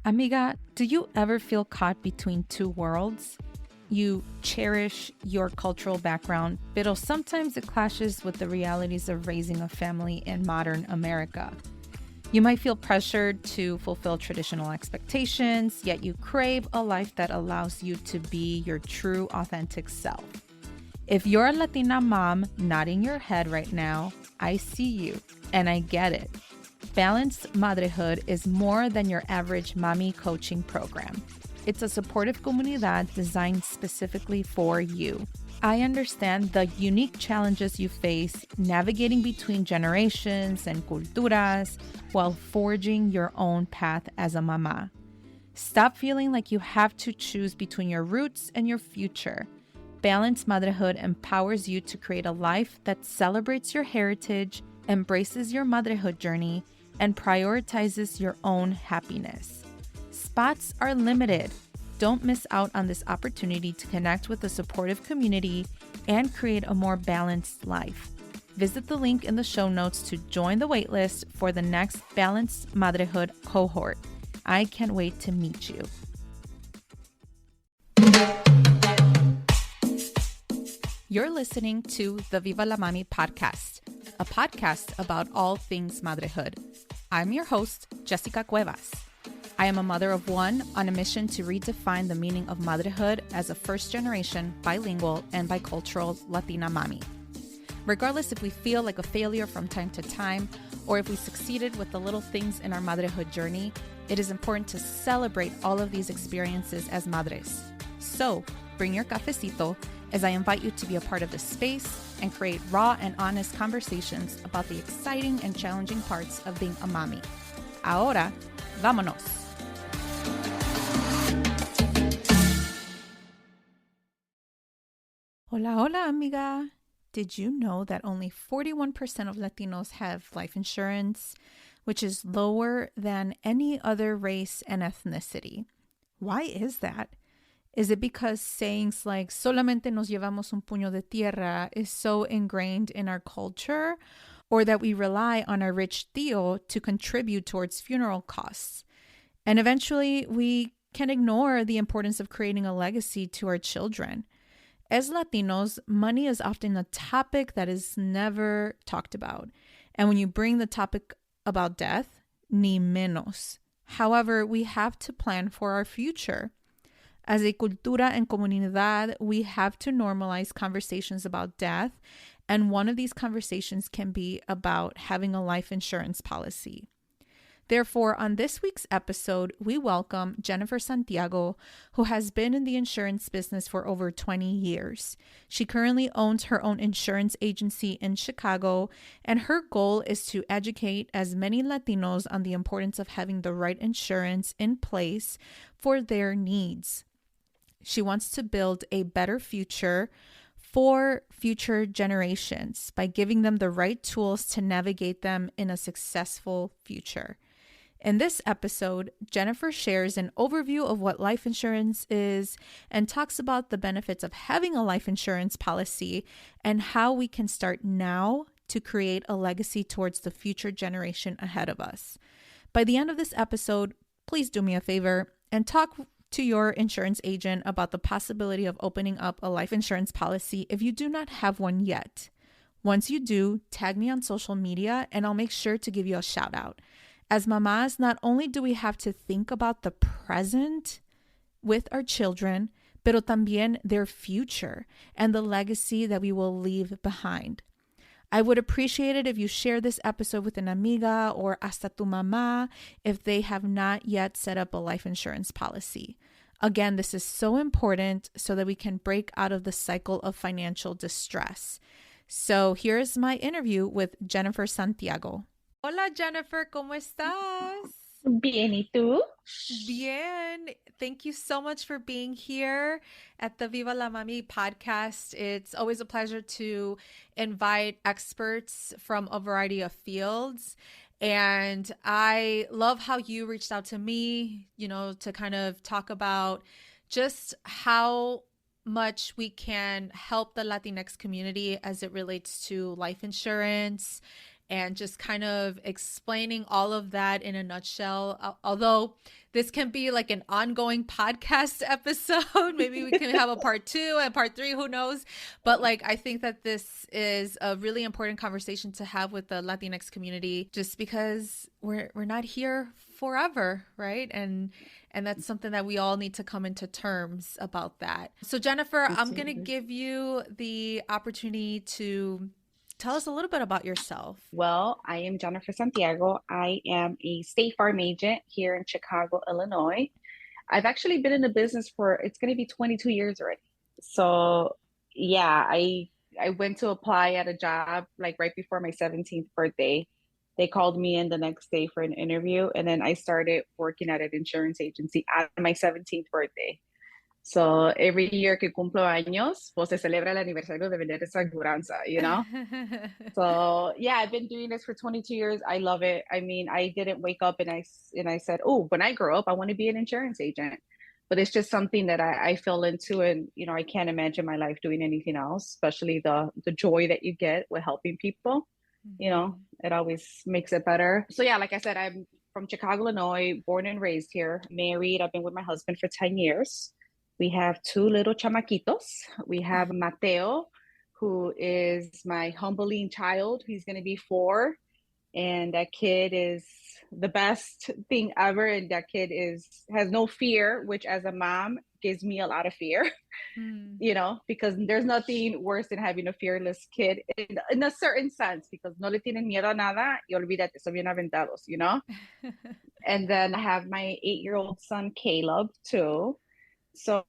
Amiga, do you ever feel caught between two worlds? You cherish your cultural background, pero sometimes it clashes with the realities of raising a family in modern America. You might feel pressured to fulfill traditional expectations, yet you crave a life that allows you to be your true, authentic self. If you're a Latina mom nodding your head right now, I see you, and I get it. Balanced Motherhood is more than your average mommy coaching program. It's a supportive comunidad designed specifically for you. I understand the unique challenges you face navigating between generations and culturas while forging your own path as a mama. Stop feeling like you have to choose between your roots and your future. Balanced Motherhood empowers you to create a life that celebrates your heritage, embraces your motherhood journey, and prioritizes your own happiness. Spots are limited. Don't miss out on this opportunity to connect with a supportive community and create a more balanced life. Visit the link in the show notes to join the waitlist for the next Balanced Motherhood cohort. I can't wait to meet you. You're listening to the Viva la Mami podcast, a podcast about all things motherhood. I'm your host, Jessica Cuevas. I am a mother of one on a mission to redefine the meaning of motherhood as a first-generation, bilingual, and bicultural Latina mommy. Regardless if we feel like a failure from time to time, or if we succeeded with the little things in our motherhood journey, it is important to celebrate all of these experiences as madres. So, bring your cafecito as I invite you to be a part of this space and create raw and honest conversations about the exciting and challenging parts of being a mommy. Ahora, vámonos. Hola, hola, amiga. Did you know that only 41% of Latinos have life insurance, which is lower than any other race and ethnicity? Why is that? Is it because sayings like solamente nos llevamos un puño de tierra is so ingrained in our culture, or that we rely on our rich tío to contribute towards funeral costs? And eventually, we can ignore the importance of creating a legacy to our children. As Latinos, money is often a topic that is never talked about. And when you bring the topic about death, ni menos. However, we have to plan for our future. As a cultura and comunidad, we have to normalize conversations about death, and one of these conversations can be about having a life insurance policy. Therefore, on this week's episode, we welcome Jennifer Santiago, who has been in the insurance business for over 20 years. She currently owns her own insurance agency in Chicago, and her goal is to educate as many Latinos on the importance of having the right insurance in place for their needs. She wants to build a better future for future generations by giving them the right tools to navigate them in a successful future. In this episode, Jennifer shares an overview of what life insurance is and talks about the benefits of having a life insurance policy and how we can start now to create a legacy towards the future generation ahead of us. By the end of this episode, please do me a favor and talk to your insurance agent about the possibility of opening up a life insurance policy if you do not have one yet. Once you do, tag me on social media and I'll make sure to give you a shout out. As mamas, not only do we have to think about the present with our children, pero también their future and the legacy that we will leave behind. I would appreciate it if you share this episode with an amiga or hasta tu mamá if they have not yet set up a life insurance policy. Again, this is so important so that we can break out of the cycle of financial distress. So here's my interview with Jennifer Santiago. Hola, Jennifer, ¿cómo estás? Bien, ¿y tú? Bien. Thank you so much for being here at the Viva la Mami podcast. It's always a pleasure to invite experts from a variety of fields. And I love how you reached out to me, to kind of talk about just how much we can help the Latinx community as it relates to life insurance and just kind of explaining all of that in a nutshell. Although this can be like an ongoing podcast episode. Maybe we can have a part 2 and part 3, who knows? But like, I think that this is a really important conversation to have with the Latinx community, just because we're not here forever, right? And that's something that we all need to come into terms about that. So Jennifer, I'm going to give you the opportunity to tell us a little bit about yourself. Well, I am Jennifer Santiago. I am a State Farm agent here in Chicago, Illinois. I've actually been in the business for, it's going to be 22 years already. So, yeah, I went to apply at a job like right before my 17th birthday. They called me in the next day for an interview, and then I started working at an insurance agency at my 17th birthday. So every year que cumplo años, pues se celebra el aniversario de vender esa aseguranza, you know? So yeah, I've been doing this for 22 years. I love it. I mean, I didn't wake up and I said, oh, when I grow up, I want to be an insurance agent. But it's just something that I fell into, and you know, I can't imagine my life doing anything else, especially the joy that you get with helping people. You know, it always makes it better. So yeah, like I said, I'm from Chicago, Illinois, born and raised here, married. I've been with my husband for 10 years. We have two little chamaquitos. We have Mateo, who is my humbling child. He's going to be 4. And that kid is the best thing ever. And that kid has no fear, which as a mom gives me a lot of fear, you know, because there's nothing worse than having a fearless kid in a certain sense, because no le tienen miedo a nada y olvídate, son bien aventados, you know? And then I have my 8-year-old son, Caleb, too. So,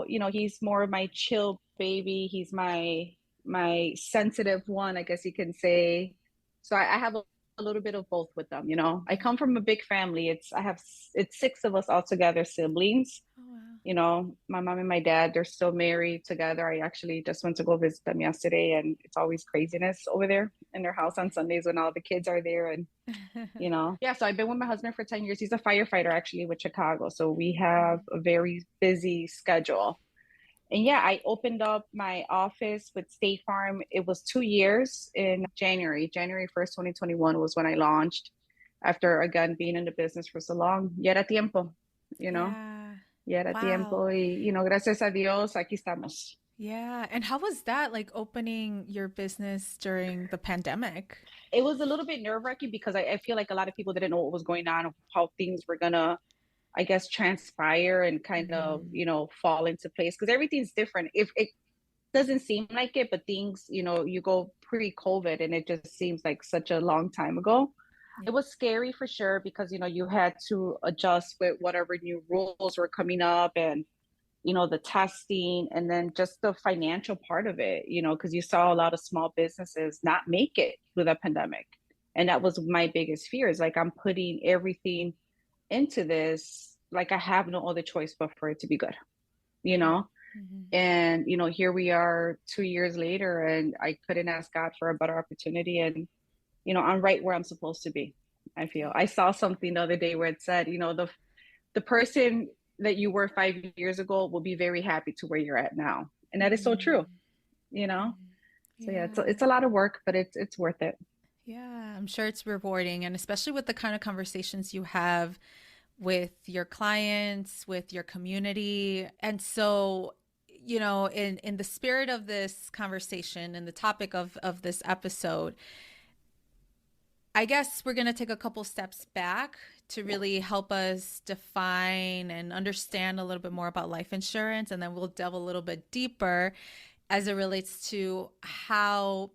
you know, he's more of my chill baby. He's my sensitive one, I guess you can say. So I have a little bit of both with them, you know. I come from a big family. It's 6 of us all together, siblings. Oh, wow. You know, my mom and my dad, they're still married together. I actually just went to go visit them yesterday, and it's always craziness over there in their house on Sundays when all the kids are there. And you know, yeah, so I've been with my husband for 10 years. He's a firefighter actually with Chicago, so we have a very busy schedule. And yeah, I opened up my office with State Farm. It was 2 years in January 1st, 2021 was when I launched, after again being in the business for so long. Ya era tiempo, you know. Ya era tiempo, y you know, gracias a Dios, aquí estamos. Yeah. And how was that, like, opening your business during the pandemic? It was a little bit nerve-wracking because I feel like a lot of people didn't know what was going on, how things were gonna, I guess, transpire and kind of, you know, fall into place, because everything's different. If it doesn't seem like it, but things, you know, you go pre-COVID and it just seems like such a long time ago. It was scary for sure, because, you know, you had to adjust with whatever new rules were coming up, and, you know, the testing, and then just the financial part of it, you know, because you saw a lot of small businesses not make it through the pandemic. And that was my biggest fear, is like, I'm putting everything into this, like I have no other choice but for it to be good, you know? And, you know, here we are 2 years later, and I couldn't ask God for a better opportunity. And, you know, I'm right where I'm supposed to be. I feel I saw something the other day where it said, you know, the person that you were 5 years ago will be very happy to where you're at now. And that is so true, you know? So yeah, it's a lot of work, but it's worth it. Yeah, I'm sure it's rewarding. And especially with the kind of conversations you have with your clients, with your community. And so, you know, in the spirit of this conversation and the topic of this episode, I guess we're going to take a couple steps back to really help us define and understand a little bit more about life insurance. And then we'll delve a little bit deeper as it relates to how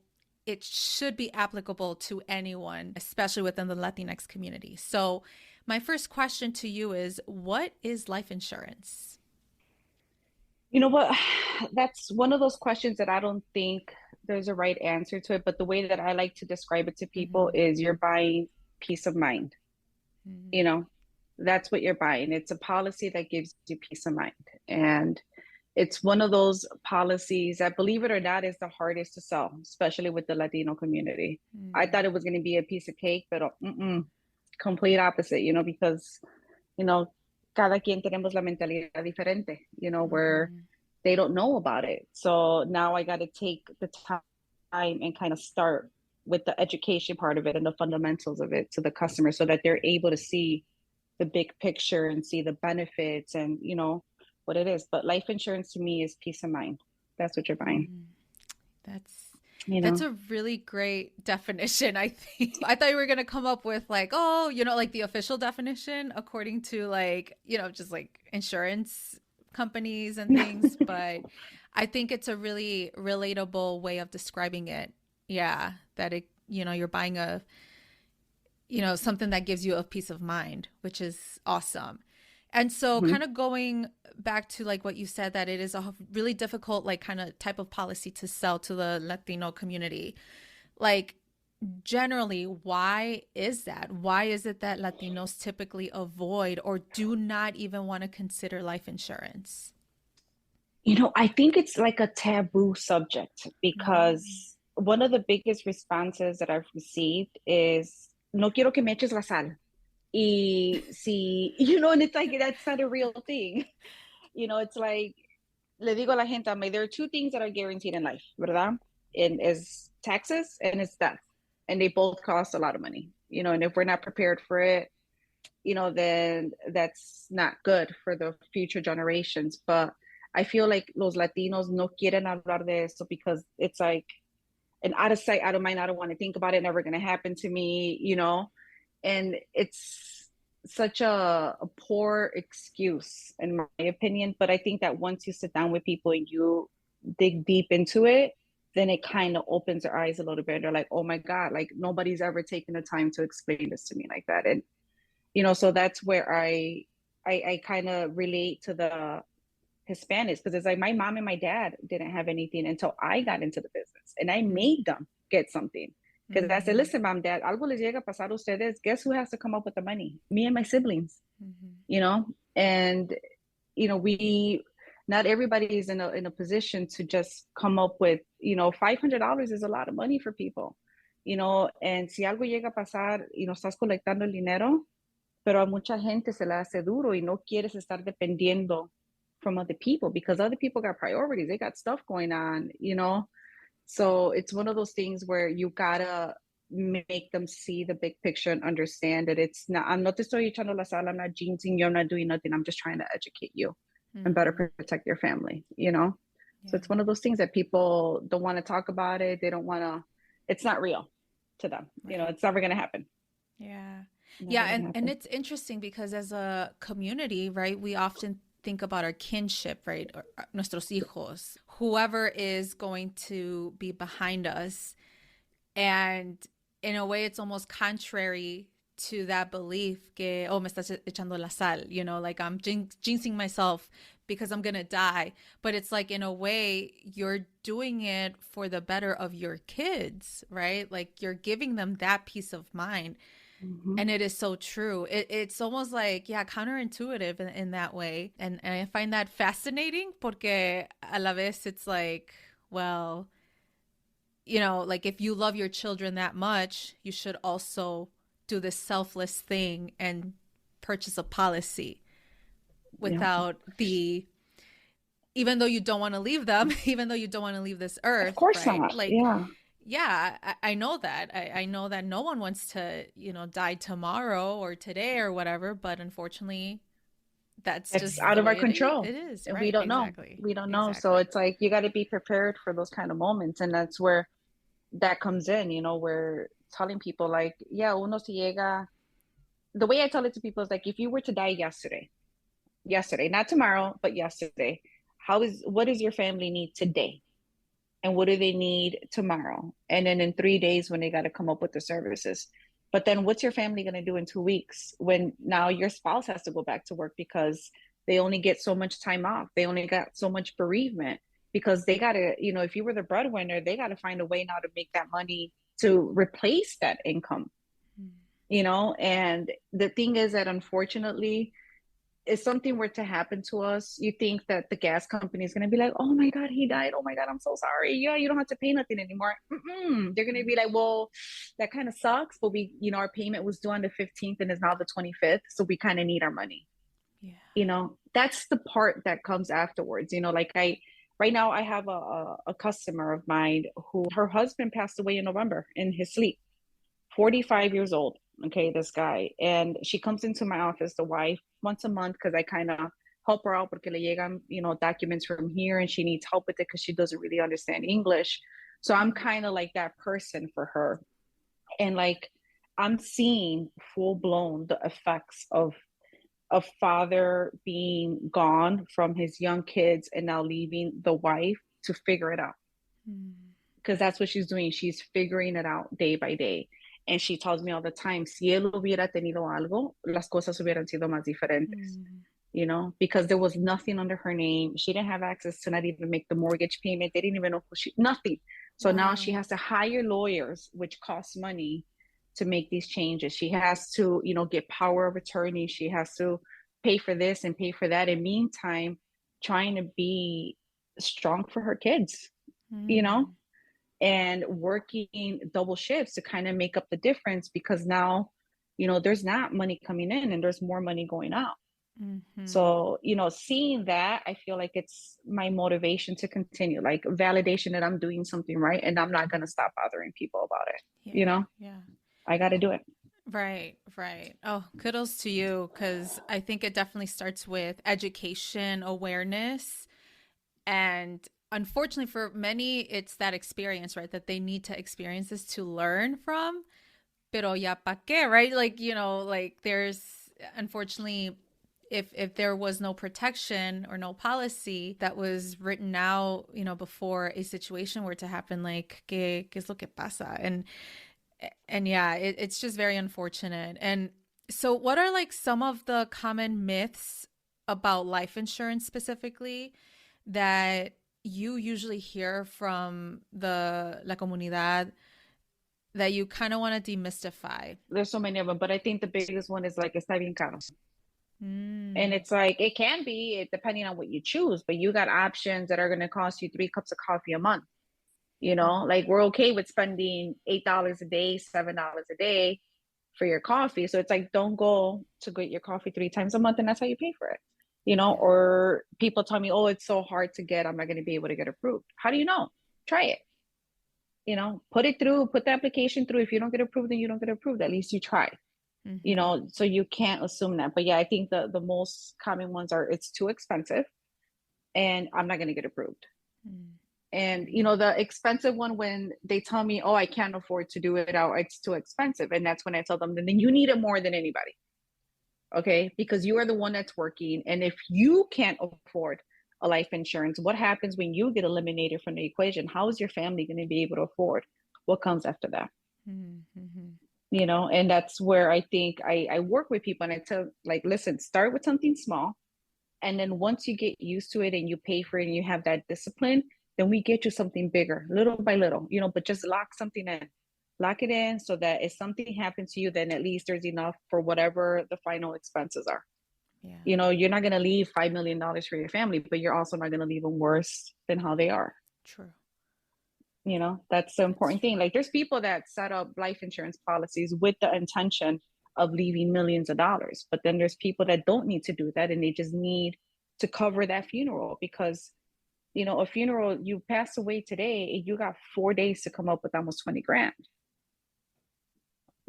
it should be applicable to anyone, especially within the Latinx community. So my first question to you is, what is life insurance? You know what? That's one of those questions that I don't think there's a right answer to it. But the way that I like to describe it to people is, you're buying peace of mind. You know, that's what you're buying. It's a policy that gives you peace of mind. And it's one of those policies that, believe it or not, is the hardest to sell, especially with the Latino community. I thought it was going to be a piece of cake, but complete opposite, you know, because, you know, cada quien tenemos la mentalidad diferente, you know, where they don't know about it. So now I got to take the time and kind of start with the education part of it and the fundamentals of it to the customer so that they're able to see the big picture and see the benefits and, what it is. But life insurance to me is peace of mind. That's what you're buying, Mm, that's you that's know? a really great definition, I think. I thought you were gonna come up with like, oh, like the official definition according to like, just like insurance companies and things, but I think it's a really relatable way of describing it. Yeah, that you're buying something that gives you a peace of mind, which is awesome. And so Mhm. kind of going back to like what you said, that it is a really difficult like kind of type of policy to sell to the Latino community. Like generally, why is that? Why is it that Latinos typically avoid or do not even want to consider life insurance? I think it's like a taboo subject Mm. because one of the biggest responses that I've received is, no quiero que me eches la sal. Y si, and it's like, that's not a real thing. It's like, le digo a la gente, I'm like, there are two things that are guaranteed in life, ¿verdad? And is taxes and it's death. And they both cost a lot of money, and if we're not prepared for it, then that's not good for the future generations. But I feel like los Latinos no quieren hablar de eso because it's like an out of sight, out of mind. I don't want to think about it. Never going to happen to me, and it's such a poor excuse, in my opinion. But I think that once you sit down with people and you dig deep into it, then it kind of opens their eyes a little bit. They're like, oh my God, like nobody's ever taken the time to explain this to me like that. And so that's where I kind of relate to the Hispanics because it's like my mom and my dad didn't have anything until I got into the business and I made them get something. Because I said, Mm-hmm. listen, mom, dad, algo les llega a pasar a ustedes. Guess who has to come up with the money? Me and my siblings, Mm-hmm. you know? And, we, not everybody is in a position to just come up with, $500 is a lot of money for people, and si algo llega a pasar, estás colectando el dinero, pero a mucha gente se la hace duro y no quieres estar dependiendo from other people because other people got priorities. They got stuff going on. So it's one of those things where you gotta make them see the big picture and understand that it's not, I'm not te estoy echando la sal, I'm not jinxing you, I'm not doing nothing. I'm just trying to educate you and better Mm-hmm. protect your family. So Yeah. it's one of those things that people don't want to talk about it. They don't want to, it's not real to them. Right. It's never going to happen. Yeah. Yeah, Never going to and happen. it's interesting because as a community, right, we often think about our kinship, right? Or nuestros hijos, whoever is going to be behind us. And in a way, it's almost contrary to that belief que, oh, me estás echando la sal, like I'm jinxing myself because I'm going to die. But it's like, in a way, you're doing it for the better of your kids, right? Like you're giving them that peace of mind. Mm-hmm. And it is so true. It's almost like, yeah, counterintuitive in that way. And I find that fascinating porque a la vez it's like, well, like if you love your children that much, you should also do this selfless thing and purchase a policy Yeah. without even though you don't want to leave them, even though you don't want to leave this Of earth, course right? not. Like, Yeah. yeah, I know that. I know that no one wants to, die tomorrow or today or whatever, but unfortunately, that's It's just out the of our way it is. control. It is, And we right? don't know. Exactly. We don't know. So Exactly. it's like you got to be prepared for those kind of moments. And that's where that comes in, where telling people, like, yeah, uno si llega. The way I tell it to people is like, if you were to die yesterday, not tomorrow, but yesterday, what does your family need today? And what do they need tomorrow? And then in 3 days when they got to come up with the services. But then what's your family going to do in 2 weeks when now your spouse has to go back to work because they only get so much time off? They only got so much bereavement because they got to, if you were the breadwinner, they got to find a way now to make that money to replace that income. And the thing is that unfortunately, if something were to happen to us, you think that the gas company is going to be like, oh my God, he died. Oh my God, I'm so sorry. Yeah, you don't have to pay nothing anymore. They're going to be like, well, that kind of sucks. But our payment was due on the 15th and is now the 25th. So we kind of need our money. Yeah. That's the part that comes afterwards. Like right now I have a customer of mine who her husband passed away in November in his sleep, 45 years old. Okay, this guy. And she comes into my office, the wife, once a month because I kind of help her out porque le llegan, documents from here and she needs help with it because she doesn't really understand English. So I'm kind of like that person for her. And like I'm seeing full blown the effects of a father being gone from his young kids and now leaving the wife to figure it out. Because that's what she's doing. She's figuring it out day by day. And she tells me all the time, si él hubiera tenido algo, las cosas hubieran sido más diferentes, because there was nothing under her name. She didn't have access to not even make the mortgage payment. They didn't even know nothing. So now she has to hire lawyers, which costs money to make these changes. She has to, get power of attorney. She has to pay for this and pay for that. In meantime, trying to be strong for her kids, and working double shifts to kind of make up the difference because now, there's not money coming in and there's more money going out. So, seeing that, I feel like it's my motivation to continue, like validation that I'm doing something right and I'm not going to stop bothering people about it. Yeah. I got to do it. Right. Oh, kudos to you, because I think it definitely starts with education, awareness, and unfortunately for many, it's that experience, right? That they need to experience this to learn from. Pero ya pa qué, right? Like, like there's unfortunately, if there was no protection or no policy that was written out, before a situation were to happen, like qué es lo que pasa, and yeah, it's just very unfortunate. And so, what are like some of the common myths about life insurance specifically that you usually hear from the la comunidad that you kind of want to demystify? There's so many of them, but I think the biggest one is like, está bien caro. And Mm. it's like, it can be depending on what you choose, but you got options that are going to cost you 3 cups of coffee a month. Like we're okay with spending $8 a day, $7 a day for your coffee. So it's like, don't go to get your coffee 3 times a month and that's how you pay for it. Or people tell me, oh, it's so hard to get, I'm not going to be able to get approved. How do you know? Try it. Put it through, put the application through. If you don't get approved, then you don't get approved. At least you try. So you can't assume that. But yeah, I think the most common ones are it's too expensive and I'm not going to get approved. And the expensive one, when they tell me, oh, I can't afford to do it out, it's too expensive. And that's when I tell them, then you need it more than anybody. Okay, because you are the one that's working. And if you can't afford a life insurance, what happens when you get eliminated from the equation? How is your family going to be able to afford what comes after that? And that's where I think I work with people and I tell, like, listen, start with something small. And then once you get used to it and you pay for it and you have that discipline, then we get you something bigger, little by little, but just lock something in. Lock it in so that if something happens to you, then at least there's enough for whatever the final expenses are. Yeah. You're not going to leave $5 million for your family, but you're also not going to leave them worse than how they are. True. That's the important thing. Like there's people that set up life insurance policies with the intention of leaving millions of dollars, but then there's people that don't need to do that and they just need to cover that funeral because a funeral, you pass away today and you got 4 days to come up with almost 20 grand.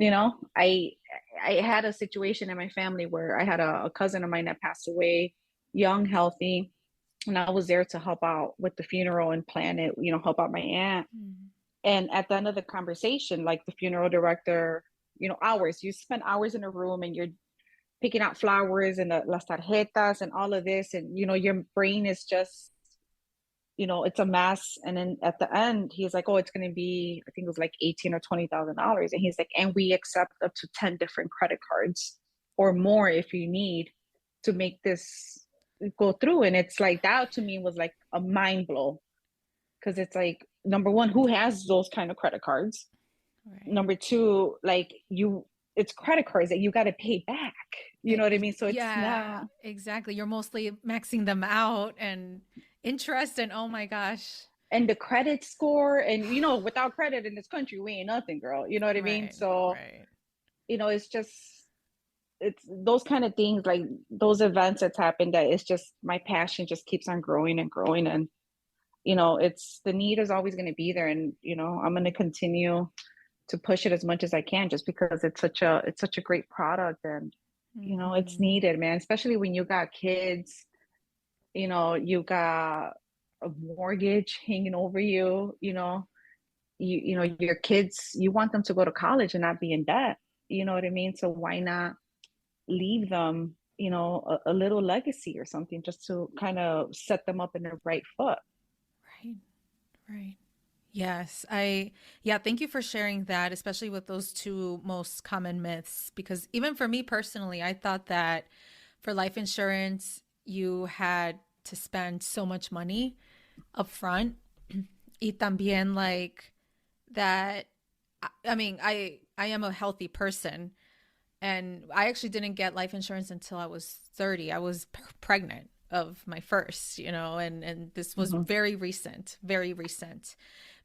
I had a situation in my family where I had a cousin of mine that passed away, young, healthy, and I was there to help out with the funeral and plan it, help out my aunt. And at the end of the conversation, like the funeral director, hours, you spend hours in a room and you're picking out flowers and las tarjetas and all of this. And, your brain is just, it's a mess. And then at the end, he's like, oh, it's going to be, I think it was like $18,000 or $20,000. And he's like, and we accept up to 10 different credit cards or more if you need to make this go through. And it's like, that to me was like a mind blow. Cause it's like, number one, who has those kind of credit cards? Right. Number two, like it's credit cards that you got to pay back. You know what I mean? So it's not exactly. You're mostly maxing them out and interest and oh my gosh. And the credit score and, without credit in this country, we ain't nothing, girl. You know what I mean? So, it's those kind of things, like those events that's happened that it's just my passion just keeps on growing and growing. And it's the need is always going to be there. And, I'm going to continue to push it as much as I can just because it's such a great product. And, it's Mm-hmm. needed, man, especially when you got kids, you got a mortgage hanging over you, your kids, you want them to go to college and not be in debt. You know what I mean? So why not leave them, a little legacy or something just to kind of set them up in the right foot. Right. Right. Yes, yeah, thank you for sharing that, especially with those two most common myths. Because even for me personally, I thought that for life insurance, you had to spend so much money up front. Y también like that. I mean, I am a healthy person, and I actually didn't get life insurance until I was 30. I was pregnant of my first, and this was Mhm. very recent, very recent.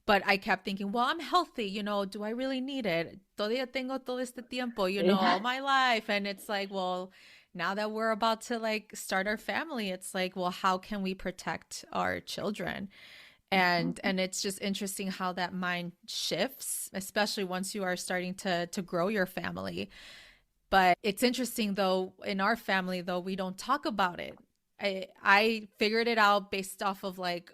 But I kept thinking, well, I'm healthy, do I really need it? Todavía tengo todo este tiempo, all Yeah. my life. And it's like, well, now that we're about to like start our family, it's like, well, how can we protect our children? And it's just interesting how that mind shifts, especially once you are starting to grow your family. But it's interesting though, in our family though, we don't talk about it. I figured it out based off of like,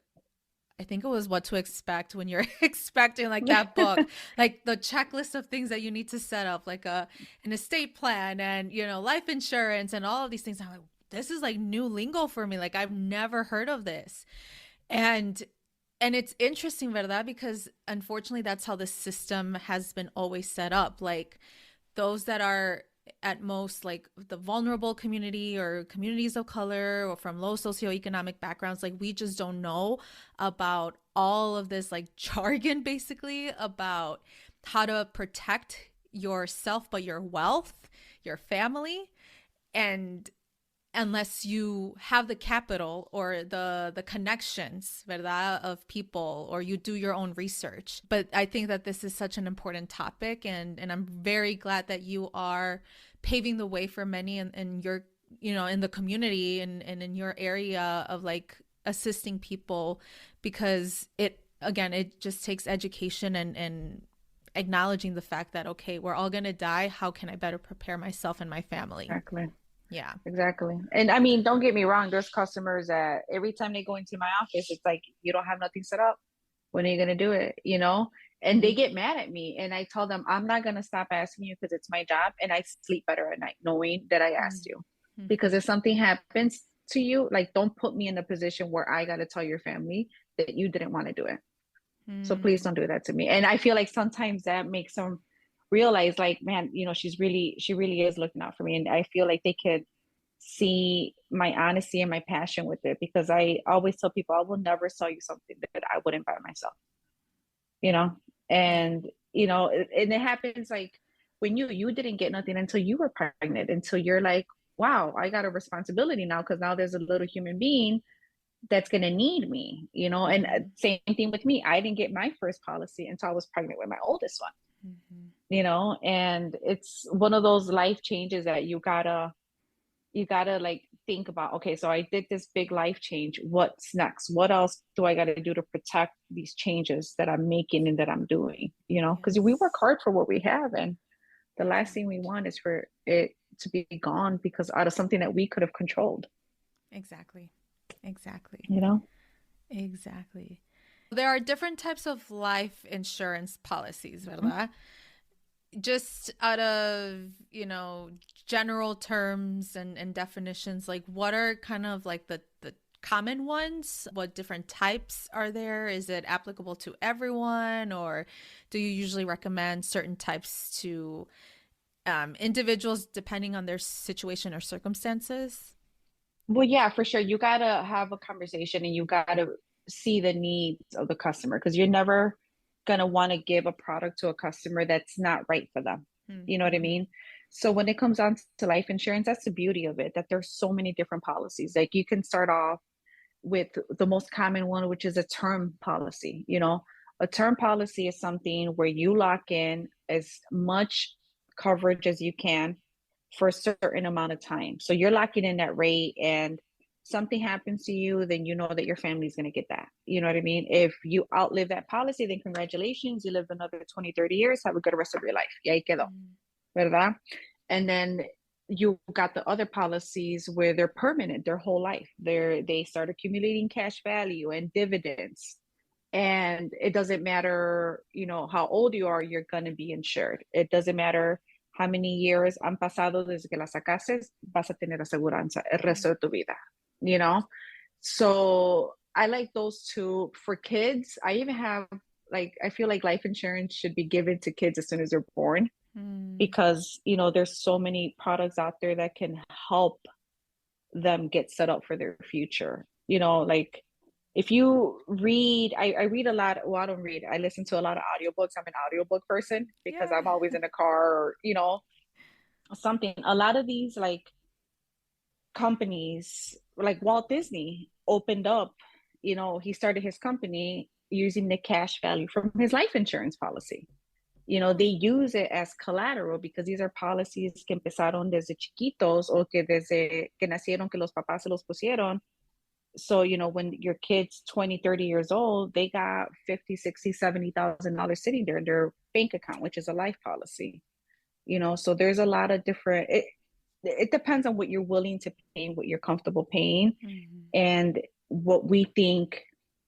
I think it was What to Expect when you're expecting like that book, like the checklist of things that you need to set up, like an estate plan and life insurance and all of these things. I'm like, this is like new lingo for me. Like I've never heard of this. And and it's interesting, verdad? Because unfortunately that's how the system has been always set up. Like those that are at most like the vulnerable community or communities of color or from low socioeconomic backgrounds, like we just don't know about all of this like jargon basically about how to protect yourself but your wealth, your family. And unless you have the capital or the connections, verdad, of people, or you do your own research. But I think that this is such an important topic, and I'm very glad that you are paving the way for many in your in the community and in your area of like assisting people, because it just takes education and acknowledging the fact that okay, we're all gonna die. How can I better prepare myself and my family? Exactly. Yeah. Exactly. And I mean, don't get me wrong, there's customers that every time they go into my office, it's like, you don't have nothing set up. When are you going to do it? And they get mad at me. And I tell them, I'm not going to stop asking you because it's my job. And I sleep better at night knowing that I asked you. Because if something happens to you, like, don't put me in a position where I got to tell your family that you didn't want to do it. So please don't do that to me. And I feel like sometimes that makes them realize, like, man, she really is looking out for me. And I feel like they could see my honesty and my passion with it, because I always tell people I will never sell you something that I wouldn't buy myself, you know? Yeah. And, and it happens like when you didn't get nothing until you were pregnant, until you're like, wow, I got a responsibility now because now there's a little human being that's going to need me, and same thing with me. I didn't get my first policy until I was pregnant with my oldest one, and it's one of those life changes that you gotta like think about, okay, so I did this big life change. What's next? What else do I got to do to protect these changes that I'm making and that I'm doing? Because we work Yes. hard for what we have, and the last thing we Right. want is for it to be gone because out of something that we could have controlled. Exactly. Exactly. You know? Exactly. There are different types of life insurance policies, ¿verdad? Just out of, general terms and definitions, like what are kind of like the common ones? What different types are there? Is it applicable to everyone, or do you usually recommend certain types to individuals depending on their situation or circumstances? Well, yeah, for sure. You gotta have a conversation and you gotta see the needs of the customer, because you're never gonna want to give a product to a customer that's not right for them. You know what I Mm-hmm. mean? So when it comes down to life insurance, that's the beauty of it, that there's so many different policies. Like you can start off with the most common one, which is a term policy. A term policy is something where you lock in as much coverage as you can for a certain amount of time. So you're locking in that rate, and something happens to you, then you know that your family's going to get that. You know what I mean? If you outlive that policy, then congratulations, you live another 20, 30 years, have a good rest of your life. Y ahí quedó, ¿verdad? And then you got the other policies where they're permanent their whole life. They start accumulating cash value and dividends. And it doesn't matter, how old you are, you're going to be insured. It doesn't matter how many years han pasado desde que la sacaste, vas a tener aseguranza el resto de tu vida, So I like those two. For kids, I even have, I feel like life insurance should be given to kids as soon as they're born, because, there's so many products out there that can help them get set up for their future. Like if you read, I read a lot. Well, I don't read. I listen to a lot of audiobooks. I'm an audiobook person because I'm always in a car or, something. A lot of these companies, like Walt Disney opened up, he started his company using the cash value from his life insurance policy. They use it as collateral because these are policies que empezaron desde chiquitos o que desde que nacieron que los papás se los pusieron. So, when your kid's 20, 30 years old, they got 50, 60, $70,000 sitting there in their bank account, which is a life policy. So there's a lot of different, it depends on what you're willing to pay, what you're comfortable paying, and what we think,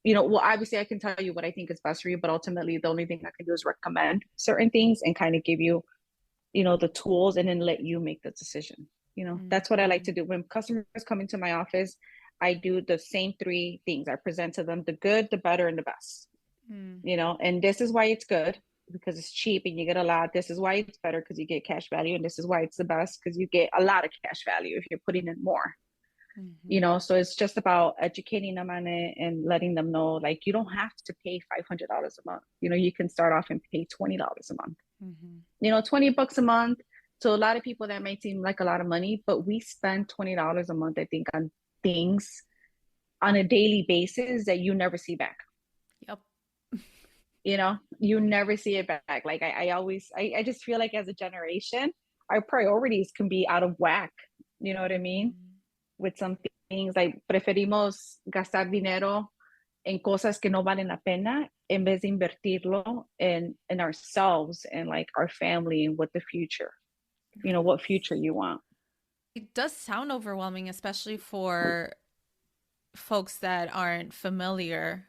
well, obviously I can tell you what I think is best for you, but ultimately the only thing I can do is recommend certain things and kind of give you, the tools and then let you make the decision. That's what I like to do. When customers come into my office, I do the same three things. I present to them the good, the better, and the best. And this is why it's good, because it's cheap and you get a lot. This is why it's better, because you get cash value. And this is why it's the best, because you get a lot of cash value if you're putting in more. So it's just about educating them on it and letting them know, like, you don't have to pay $500 a month. You can start off and pay $20 a month. $20 a month. So a lot of people that might seem like a lot of money, but we spend $20 a month, I think, on things on a daily basis that you never see back. Yep. You never see it back. Like I just feel like as a generation, our priorities can be out of whack. You know what I mean? With some things, like preferimos gastar dinero en cosas que no valen la pena en vez de invertirlo in ourselves and like our family and what the future, what future you want. It does sound overwhelming, especially for folks that aren't familiar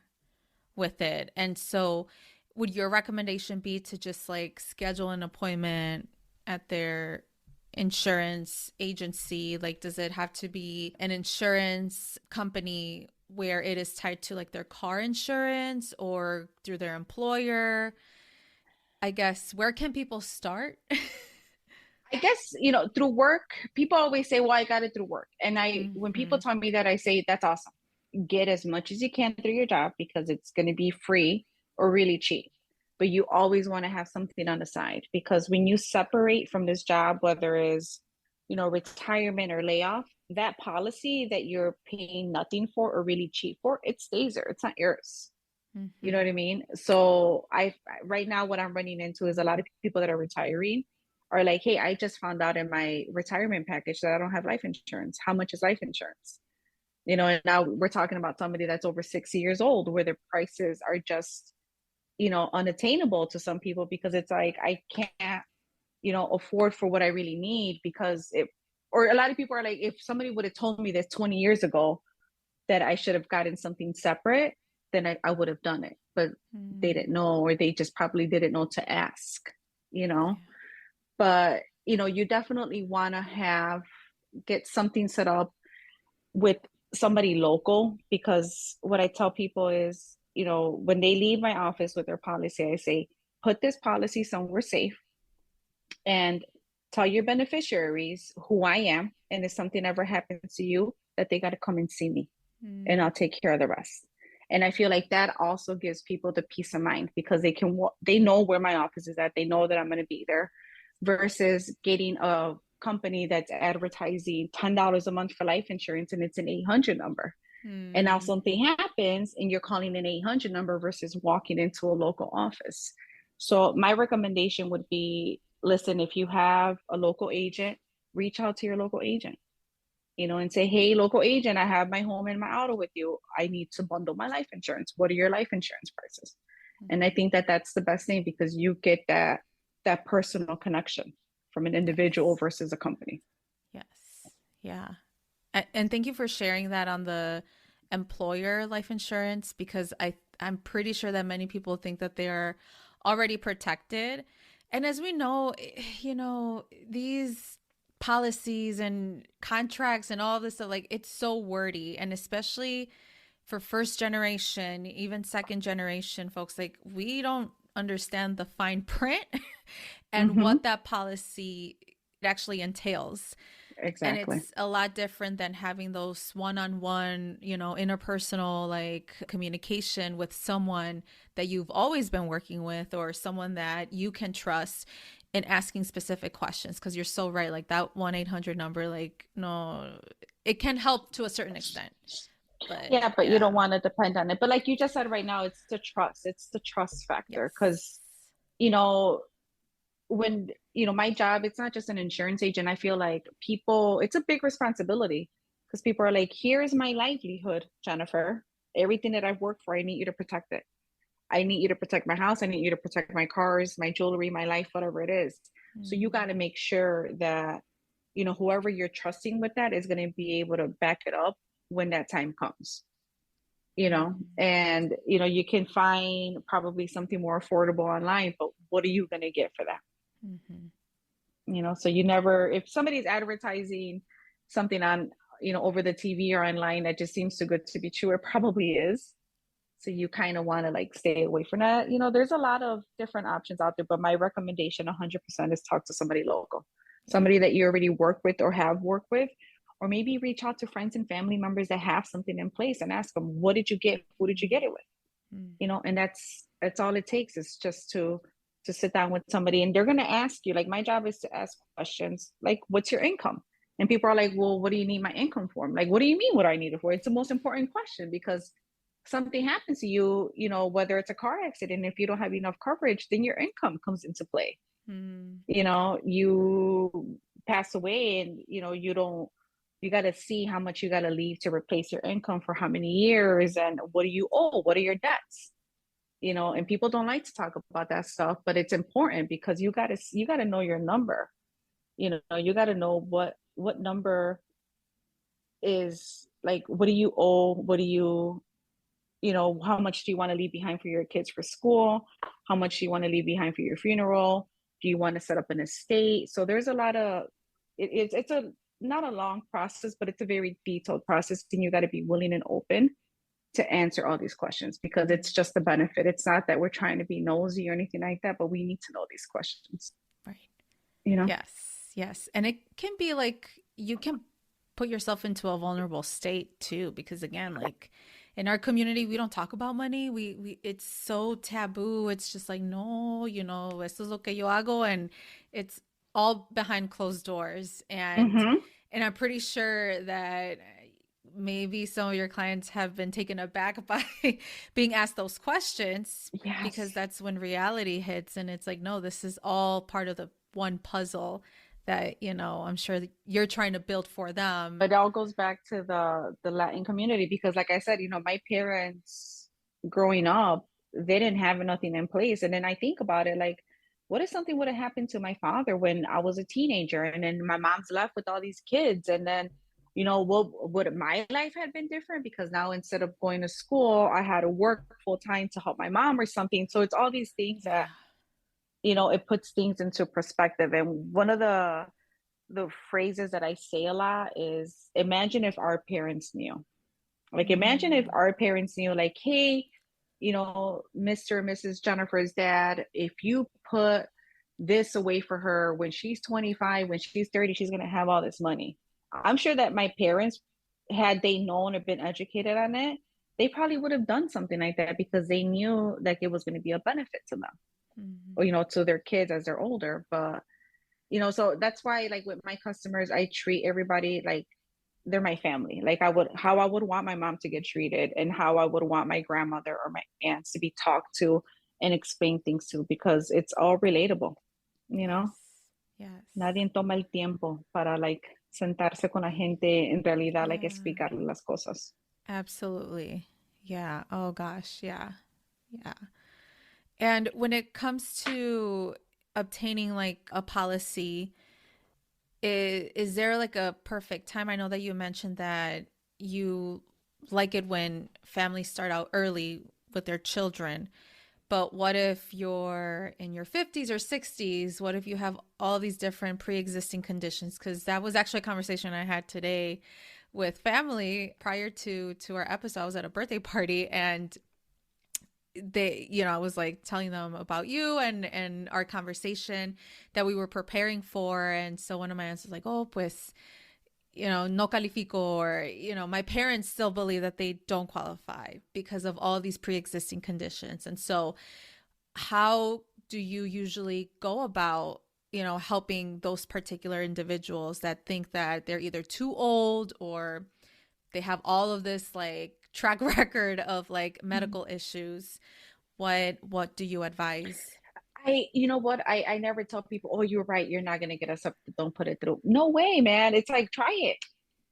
with it. And so would your recommendation be to just like schedule an appointment at their insurance agency? Like, does it have to be an insurance company where it is tied to like their car insurance or through their employer? I guess, where can people start? I guess, through work, people always say, well, I got it through work. And when people tell me that, I say, that's awesome. Get as much as you can through your job because it's going to be free or really cheap. But you always want to have something on the side, because when you separate from this job, whether it's, retirement or layoff, that policy that you're paying nothing for or really cheap for, it stays there. It's not yours. You know what I mean? So right now, what I'm running into is a lot of people that are retiring are like, hey, I just found out in my retirement package that I don't have life insurance. How much is life insurance? And now we're talking about somebody that's over 60 years old, where the prices are just, unattainable to some people, because it's like, I can't, afford for what I really need, because or a lot of people are like, if somebody would have told me this 20 years ago that I should have gotten something separate, then I would have done it. But they didn't know, or they just probably didn't know to ask, But, you definitely want to get something set up with somebody local, because what I tell people is, when they leave my office with their policy, I say, put this policy somewhere safe and tell your beneficiaries who I am. And if something ever happens to you, that they got to come and see me and I'll take care of the rest. And I feel like that also gives people the peace of mind, because they know where my office is at. They know that I'm going to be there, versus getting a company that's advertising $10 a month for life insurance and it's an 800 number. And now something happens and you're calling an 800 number versus walking into a local office. So my recommendation would be, listen, if you have a local agent, reach out to your local agent. and say, hey, local agent, I have my home and my auto with you. I need to bundle my life insurance. What are your life insurance prices? And I Mhm. think that that's the best thing because you get that personal connection from an individual Yes. versus a company. Yes. Yeah. And thank you for sharing that on the employer life insurance because I'm pretty sure that many people think that they are already protected. And as we know, these policies and contracts and all this stuff, like it's so wordy, and especially for first generation, even second generation folks, like we don't understand the fine print and Mm-hmm. what that policy actually entails. And Exactly. it's a lot different than having those one-on-one, interpersonal like communication with someone that you've always been working with or someone that you can trust in asking specific questions because you're so right, like that 1-800 number, like no, it can help to a certain extent, but Yeah, but you yeah. don't want to depend on it. But like you just said right now, it's the trust. It's the trust factor. Because, Yes. you know, when, my job, it's not just an insurance agent. I feel like people, it's a big responsibility because people are like, here's my livelihood, Jennifer. Everything that I've worked for, I need you to protect it. I need you to protect my house. I need you to protect my cars, my jewelry, my life, whatever it is. So you got Mm. to make sure that, whoever you're trusting with that is going to be able to back it up when that time comes, Mm. and, you can find probably something more affordable online, but what are you going to get for that? Mm-hmm. So you never, if somebody's advertising something on, over the TV or online that just seems too good to be true, it probably is. So you kind of want to like stay away from that. There's a lot of different options out there, but my recommendation 100% is talk to somebody local, Yeah. somebody that you already work with or have worked with, or maybe reach out to friends and family members that have something in place and ask them, what did you get? Who did you get it with? Mm. And that's all it takes is just to sit down with somebody, and they're going to ask you, like, my job is to ask questions like, what's your income? And people are like, well, what do you need my income for? I'm like, what do you mean what I need it for? It's the most important question because something happens to you, whether it's a car accident, if you don't have enough coverage, then your income comes into play. Mm. You pass away and you got to see how much you got to leave to replace your income for how many years, and what do you owe, what are your debts, and people don't like to talk about that stuff, but it's important because you got to know your number. You got to know what number is, like, what do you owe, what do how much do you want to leave behind for your kids for school, how much do you want to leave behind for your funeral, do you want to set up an estate? So there's a lot of it's a not a long process, but it's a very detailed process, and you got to be willing and open to answer all these questions because Mm. it's just the benefit. It's not that we're trying to be nosy or anything like that, but we need to know these questions, Right. you know? Yes, yes. And it can be like you can put yourself into a vulnerable state too, because again, like in our community, we don't talk about money. We it's so taboo. It's just like, no, esto es lo que yo hago, and it's all behind closed doors. Mm-hmm. And I'm pretty sure that maybe some of your clients have been taken aback by being asked those questions because Yes. that's when reality hits and it's like, no, this is all part of the one puzzle that, I'm sure that you're trying to build for them. It all goes back to the Latin community because, like I said, my parents growing up, they didn't have nothing in place. And then I think about it, like, what if something would have happened to my father when I was a teenager, and then my mom's left with all these kids, and then, what would my life had been different because now instead of going to school, I had to work full time to help my mom or something. So it's all these things that, Yeah. it puts things into perspective. And one of the phrases that I say a lot is, imagine if our parents knew. Like, imagine if Mm. our parents knew, like, hey, Mr. and Mrs. Jennifer's dad, if you put this away for her when she's 25, when she's 30, she's going to have all this money. I'm sure that my parents, had they known or been educated on it, they probably would have done something like that because they knew like it was going to be a benefit to them, or, Mm. to their kids as they're older. But so that's why, like, with my customers, I treat everybody like they're my family. Like, how I would want my mom to get treated, and how I would want my grandmother or my aunts to be talked to and explain things to, because it's all relatable, you Yes. know? Yes. Nadie toma el tiempo para, like, sentarse con la gente en realidad, like Yeah, explicarle las cosas. absolutely. Yeah. Oh gosh. Yeah. Yeah. And when it comes to obtaining like a policy, is there like a perfect time? I know that you mentioned that you like it when families start out early with their children, but what if you're in your 50s or 60s? What if you have all these different pre-existing conditions? Because that was actually a conversation I had today with family prior to our episode. I was at a birthday party and I was like telling them about you and our conversation that we were preparing for. And so one of my aunts was like, oh, pues, no califico, or, my parents still believe that they don't qualify because of all these pre-existing conditions. And so how do you usually go about, helping those particular individuals that think that they're either too old or they have all of this like track record of like medical issues? What do you advise? You know what? I never tell people, oh, you're right, you're not gonna get accepted, don't put it through. No way, man. It's like, try it.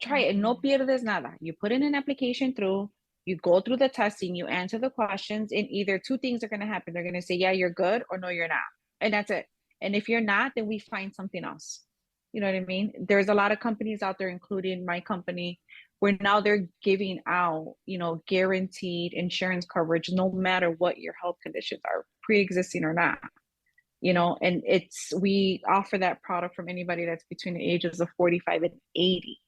Try it. No Mm-hmm. pierdes nada. You put in an application through, you go through the testing, you answer the questions, and either two things are gonna happen. They're gonna say, yeah, you're good, or no, you're not. And that's it. And if you're not, then we find something else. You know what I mean? There's a lot of companies out there, including my company, where now they're giving out, guaranteed insurance coverage no matter what your health conditions are, pre-existing or not. And we offer that product from anybody that's between the ages of 45 and 80.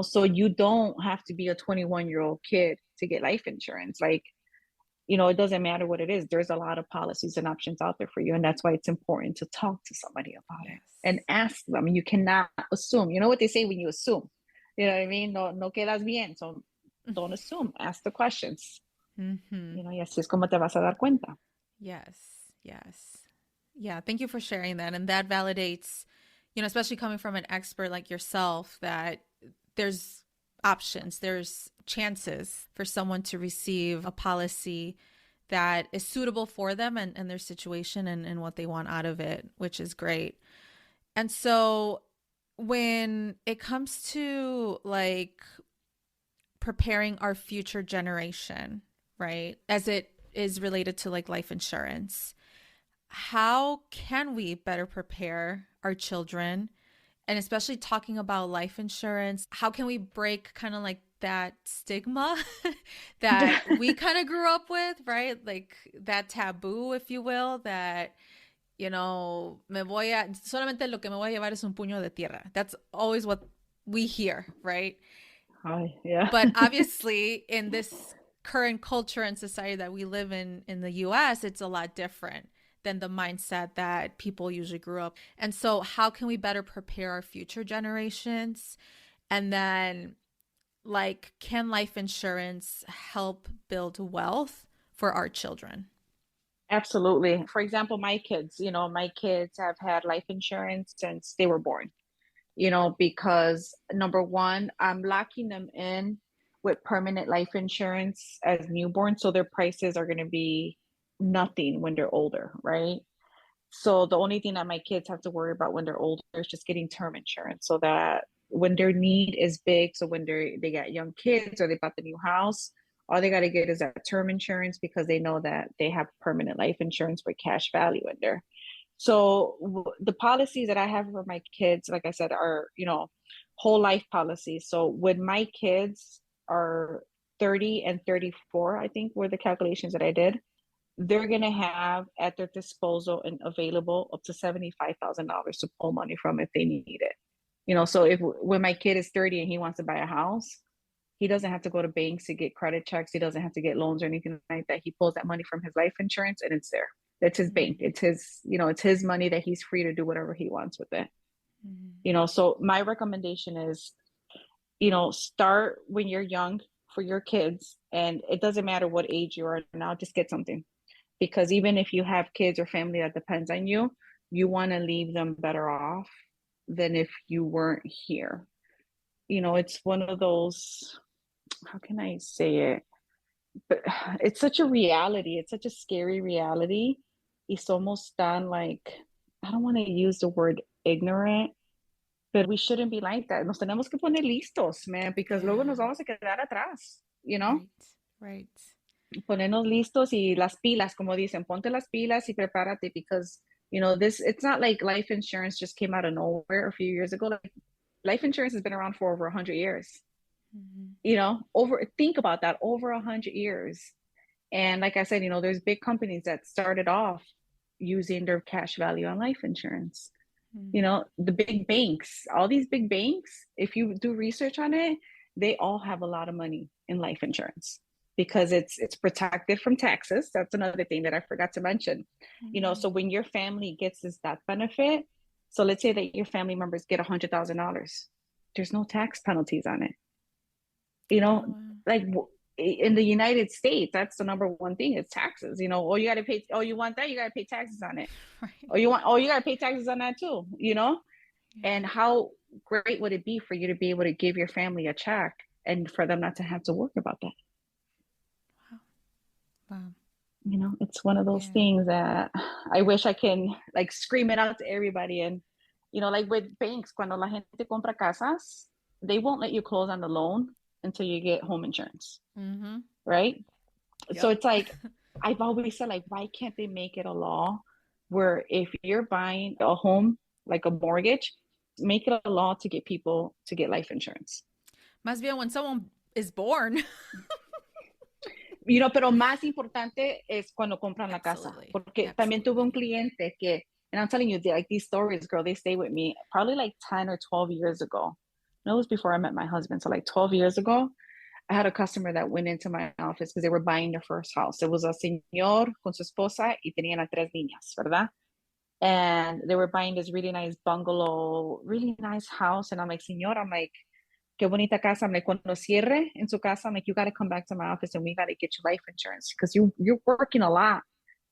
So you don't have to be a 21-year-old kid to get life insurance. Like, it doesn't matter what it is. There's a lot of policies and options out there for you. And that's why it's important to talk to somebody about it and Yes. ask them. You cannot assume. You know what they say when you assume? You know what I mean? No quedas bien. So don't assume. Ask the questions. Mm-hmm. Y así es como te vas a dar cuenta. Yes. Yes. Yeah. Thank you for sharing that. And that validates, especially coming from an expert like yourself, that there's options, there's chances for someone to receive a policy that is suitable for them and their situation and what they want out of it, which is great. And so when it comes to like preparing our future generation, right, as it is related to like life insurance, how can we better prepare our children? And especially talking about life insurance, how can we break kind of like that stigma that we kind of grew up with, right? Like that taboo, if you will, that, solamente lo que me voy a llevar es un puño de tierra. That's always what we hear, right? Hi, yeah. But obviously, in this current culture and society that we live in the US, it's a lot different than the mindset that people usually grew up. And so, how can we better prepare our future generations? And then, like, can life insurance help build wealth for our children? Absolutely. For example, my kids have had life insurance since they were born, because number one, I'm locking them in with permanent life insurance as newborn. So their prices are going to be nothing when they're older, right? So the only thing that my kids have to worry about when they're older is just getting term insurance so that when their need is big, so when they got young kids or they bought the new house, all they got to get is that term insurance because they know that they have permanent life insurance with cash value in there. So the policies that I have for my kids, like I said, are, whole life policies. So when my kids are 30 and 34, I think were the calculations that I did, they're going to have at their disposal and available up to $75,000 to pull money from if they need it. So if when my kid is 30 and he wants to buy a house, he doesn't have to go to banks to get credit checks. He doesn't have to get loans or anything like that. He pulls that money from his life insurance and it's there. It's his bank. Mm-hmm. It's it's his money that he's free to do whatever he wants with it. Mm-hmm. So my recommendation is, start when you're young for your kids. And it doesn't matter what age you are now, just get something. Because even if you have kids or family that depends on you, you want to leave them better off than if you weren't here. It's one of those, how can I say it? But it's such a reality. It's such a scary reality. It's almost done like, I don't want to use the word ignorant, But we shouldn't be like that. Nos tenemos que poner listos, man, because luego nos Yeah. vamos a quedar atrás, you know? Right. Right. Ponernos listos y las pilas, como dicen, ponte las pilas y prepárate because, this, it's not like life insurance just came out of nowhere a few years ago. Like, life insurance has been around for over 100 years. Mm-hmm. Think about that, over 100 years. And like I said, there's big companies that started off using their cash value on life insurance. The big banks, all these big banks, if you do research on it, they all have a lot of money in life insurance because it's protected from taxes. That's another thing that I forgot to mention. So when your family gets this that benefit, so let's say that your family members get $100,000, there's no tax penalties on it. Oh, wow. Like in the United States, that's the number one thing is taxes. Oh, you got to pay. Oh, you want that? You got to pay taxes on it. Right. You got to pay taxes on that too. Yeah. And how great would it be for you to be able to give your family a check and for them not to have to work about that? Wow. Wow. It's one of those Yeah. things that I wish I can like scream it out to everybody. And, like with banks, cuando la gente compra casas, they won't let you close on the loan until you get home insurance. Mm-hmm. Right? Yep. So it's like, I've always said, like, why can't they make it a law where if you're buying a home, like a mortgage, make it a law to get people to get life insurance? Más bien when someone is born. Pero más importante es cuando compran la casa. Absolutely. Porque también tuve un cliente que, and I'm telling you, like these stories, girl, they stay with me probably like 10 or 12 years ago. And it was before I met my husband. So like 12 years ago, I had a customer that went into my office because they were buying their first house. It was a señor con su esposa y tenían a 3 niñas, ¿verdad? And they were buying this really nice bungalow, really nice house. And I'm like, señor, I'm like, qué bonita casa. I'm like, cuando cierre en su casa, I'm like, you got to come back to my office and we got to get you life insurance because you're working a lot,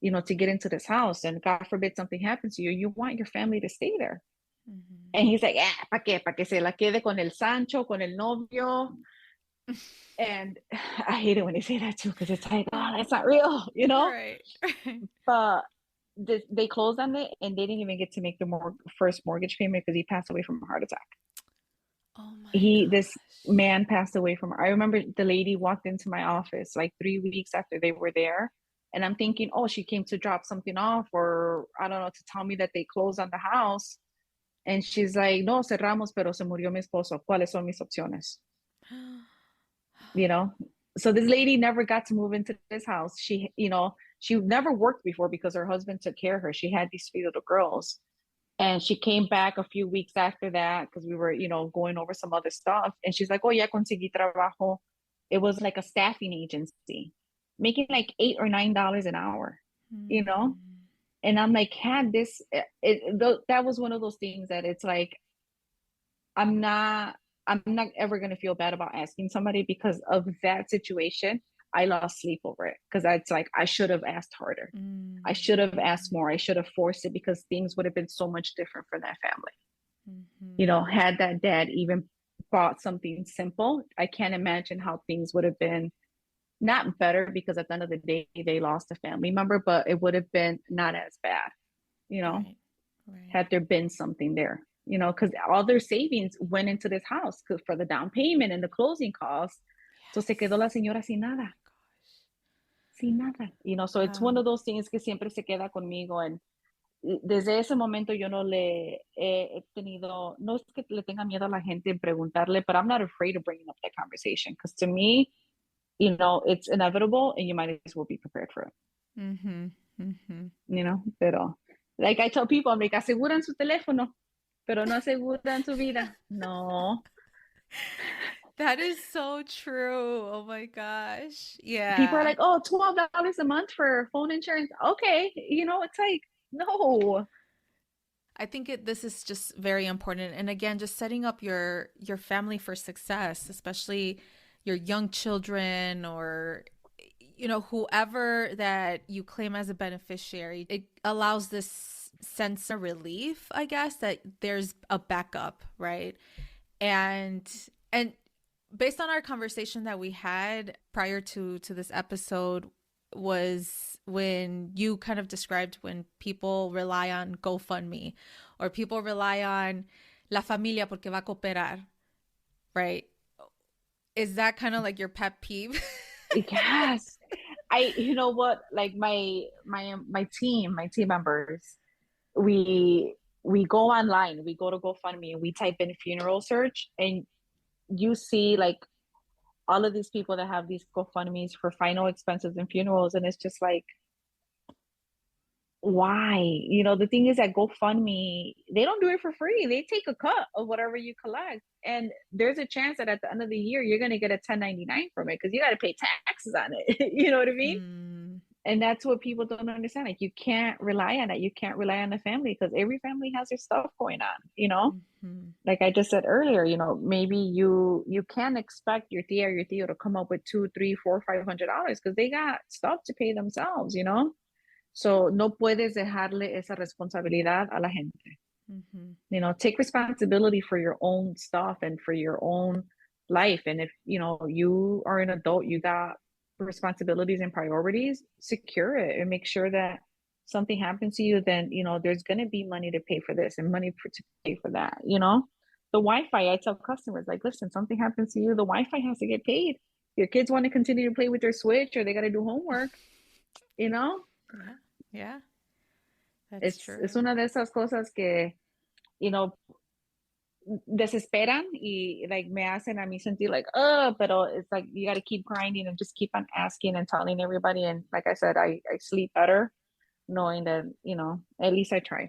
to get into this house. And God forbid something happens to you, you want your family to stay there. Mm-hmm. And he's like, ¿para qué? ¿Para que se la quede con el Sancho, con el novio? And I hate it when they say that too, because it's like, oh, that's not real, Right. But they closed on it and they didn't even get to make the first mortgage payment because he passed away from a heart attack. Oh my gosh. This man passed away I remember the lady walked into my office like 3 weeks after they were there. And I'm thinking, oh, she came to drop something off or I don't know, to tell me that they closed on the house. And she's like, no, cerramos, pero se murió mi esposo. ¿Cuáles son mis opciones? So this lady never got to move into this house. She never worked before because her husband took care of her. She had these 3 little girls. And she came back a few weeks after that because we were, going over some other stuff. And she's like, oh, ya conseguí trabajo. It was like a staffing agency, making like $8 or $9 an hour, And I'm like, that was one of those things that it's like, I'm not ever going to feel bad about asking somebody because of that situation. I lost sleep over it because it's like, I should have asked harder. I should have asked more. I should have forced it because things would have been so much different for that family. Had that dad even bought something simple, I can't imagine how things would have been not better because at the end of the day, they lost a family member, but it would have been not as bad, Right. had there been something there. Because all their savings went into this house for the down payment and the closing costs. Yes. So se quedó la señora sin nada. Sin nada. So it's one of those things que siempre se queda conmigo. And desde ese momento yo no le he tenido, no es que le tenga miedo a la gente en preguntarle, but I'm not afraid of bringing up that conversation. Because to me, it's inevitable and you might as well be prepared for it. Mm-hmm. Mm-hmm. Pero like I tell people, I'm like, aseguran su teléfono, pero no aseguran su vida. No. That is so true. Oh my gosh. Yeah. People are like, oh, $12 a month for phone insurance. Okay. It's like, no. I think this is just very important. And again, just setting up your family for success, especially your young children or whoever that you claim as a beneficiary. It allows this sense of relief, I guess, that there's a backup, right? And based on our conversation that we had prior to this episode was when you kind of described when people rely on GoFundMe or people rely on la familia porque va a cooperar, right? Is that kind of like your pet peeve? Yes. You know what, like my team members, we we go online, we go to GoFundMe and we type in funeral search, and you see like all of these people that have these GoFundMes for final expenses and funerals, and it's just like, why? The thing is that GoFundMe, they don't do it for free. They take a cut of whatever you collect. And there's a chance that at the end of the year, you're going to get a 1099 from it because you got to pay taxes on it. You know what I mean? Mm, And that's what people don't understand. Like, you can't rely on that. You can't rely on the family because every family has their stuff going on. mhm, Like I just said earlier, maybe you can't expect your tia or your tío to come up with two, three, four, $500 because they got stuff to pay themselves. So no puedes dejarle esa responsabilidad a la gente. mhm, Take responsibility for your own stuff and for your own life. And if, you are an adult, you got responsibilities and priorities, secure it and make sure that something happens to you, then, there's going to be money to pay for this and money to pay for that. The Wi-Fi, I tell customers, like, listen, something happens to you, the Wi-Fi has to get paid. Your kids want to continue to play with their Switch or they got to do homework, you know? yeah, yeah, that's Es true. una de esas cosas que, you know, desesperan y like me hacen a mí sentir like, oh, pero it's like you got to keep grinding and just keep on asking and telling everybody. And like I said, I sleep better knowing that, at least I tried.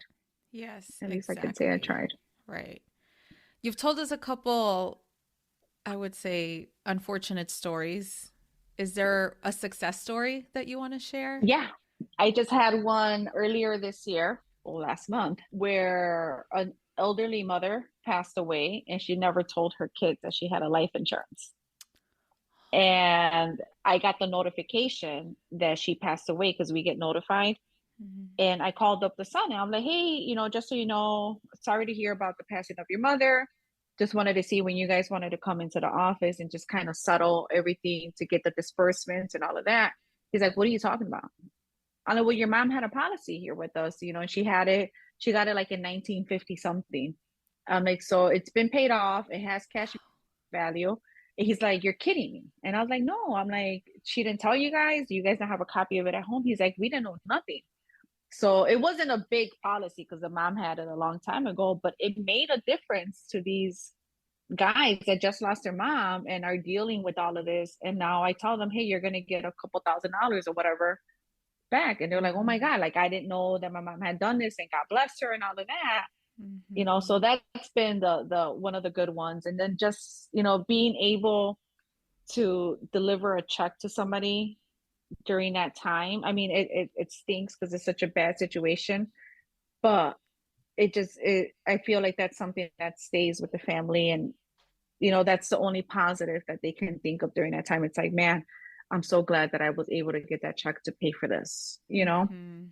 Yes, At least I could say I exactly. tried. Right. You've told us a couple, I would say, unfortunate stories. Is there a success story that you want to share? Yeah. I just had one earlier this year, or last month, where an elderly mother passed away and she never told her kids that she had a life insurance. And I got the notification that she passed away because we get notified. Mhm. And I called up the son and I'm like, hey, just so you know, sorry to hear about the passing of your mother. Just wanted to see when you guys wanted to come into the office and just kind of settle everything to get the disbursements and all of that. He's like, what are you talking about? I'm like, well, your mom had a policy here with us, and she got it like in 1950 something. I'm like, so it's been paid off. It has cash value. And he's like, you're kidding me. And I was like, no. I'm like, she didn't tell you guys? Do you guys don't have a copy of it at home? He's like, we didn't know nothing. So it wasn't a big policy because the mom had it a long time ago, but it made a difference to these guys that just lost their mom and are dealing with all of this. And now I tell them, hey, you're going to get a couple $1,000s or whatever back. And they're like, oh my Mm, God, like I didn't know that my mom had done this and God bless her and all of that. So mhm. that's been the one of the good ones. And then just, being able to deliver a check to somebody during that time. I mean, it stinks because it's such a bad situation, but I feel like that's something that stays with the family. And, that's the only positive that they can think of during that time. It's like, man, I'm so glad that I was able to get that check to pay for this. Mhm.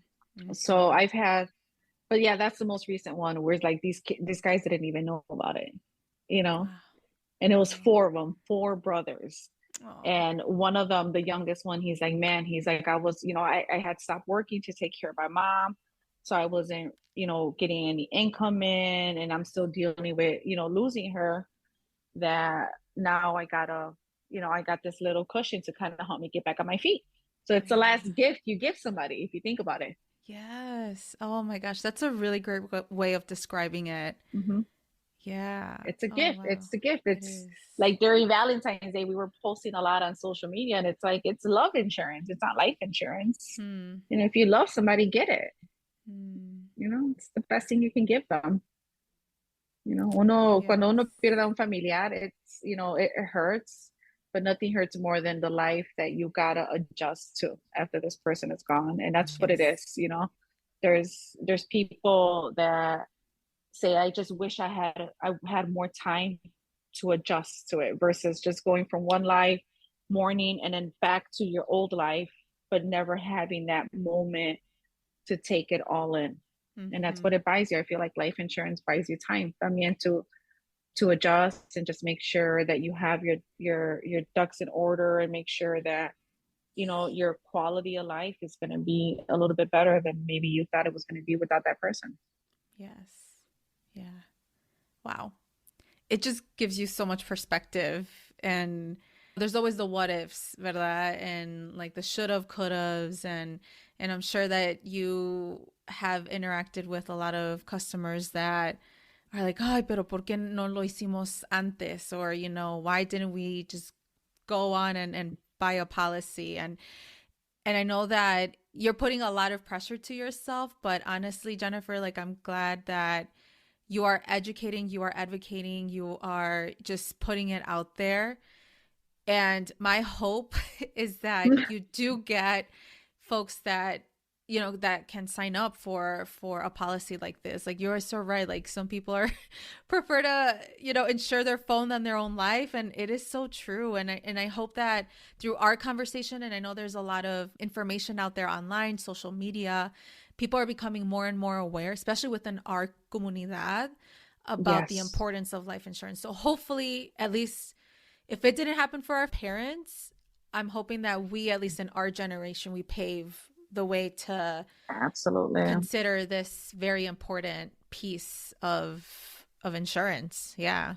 So Mhm. I've had, but yeah, that's the most recent one where it's like these guys didn't even know about it, you know, Wow. and it was Wow. four of them, four brothers. Oh. And one of them, the youngest one, he's like, man, he's like, I had stopped working to take care of my mom. So I wasn't, getting any income in, and I'm still dealing with, losing her, that now I got this little cushion to kind of help me get back on my feet. So it's the Yeah. last gift you give somebody, if you think about it. Yes. Oh my gosh, that's a really great way of describing it. Mm-hmm. Yeah. It's a Oh gift. wow. It's a gift. It It's is. like during Valentine's Day, we were posting a lot on social media, and it's like, it's love insurance. It's not life insurance. Hmm. If you love somebody, get it. Hmm. It's the best thing you can give them. Cuando Yes. uno pierde a un familiar, it hurts, but nothing hurts more than the life that you gotta adjust to after this person is gone. And that's what it Yes. is. There's people that say, I just wish I had more time to adjust to it versus just going from one life, mourning, and then back to your old life, but never having that moment to take it all in. And that's Mm-hmm. what it buys you. I feel like life insurance buys you time también to adjust and just make sure that you have your ducks in order and make sure that your quality of life is going to be a little bit better than maybe you thought it was going to be without that person. Yes. Yeah. Wow. It just gives you so much perspective, and there's always the what ifs, verdad? And like the should have, could have's, and I'm sure that you have interacted with a lot of customers that are like, ay, pero ¿por qué no lo hicimos antes? Or, why didn't we just go on and buy a policy? And I know that you're putting a lot of pressure to yourself, but honestly, Jennifer, like I'm glad that you are educating, you are advocating, you are just putting it out there. And my hope is that you do get folks that that can sign up for a policy like this. Like you're so right. Like some people are prefer to insure their phone than their own life, and it is so true. And I hope that through our conversation, and I know there's a lot of information out there online, social media, people are becoming more and more aware, especially within our comunidad, about the Yes, importance of life insurance. So hopefully, at least if it didn't happen for our parents, I'm hoping that we, at least in our generation, we pave the way to absolutely. consider this very important piece of insurance. Yeah.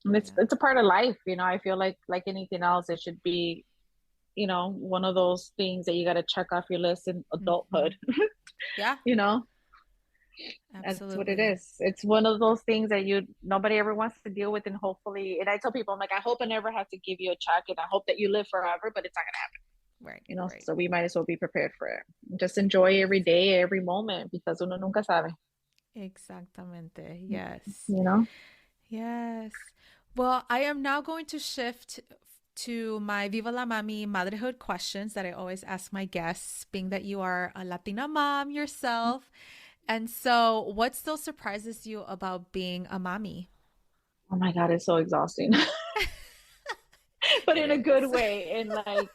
And Yeah. it's a part of life, I feel like anything else, it should be, one of those things that you got to check off your list in Mm-hmm. adulthood. Yeah, you know, that's what it absolutely. is. It's one of those things that nobody ever wants to deal with, and hopefully, and I tell people, I'm like, I hope I never have to give you a check, and I hope that you live forever, but it's not gonna happen. Right, right. So we might as well be prepared for it. Just enjoy every day, every moment, because uno nunca sabe. Exactamente. Yes. You know. Yes. Well, I am now going to shift to my Viva la Mami motherhood questions that I always ask my guests, being that you are a Latina mom yourself. And so, what still surprises you about being a mommy? Oh my God, it's so exhausting, but It in a good is. way, in like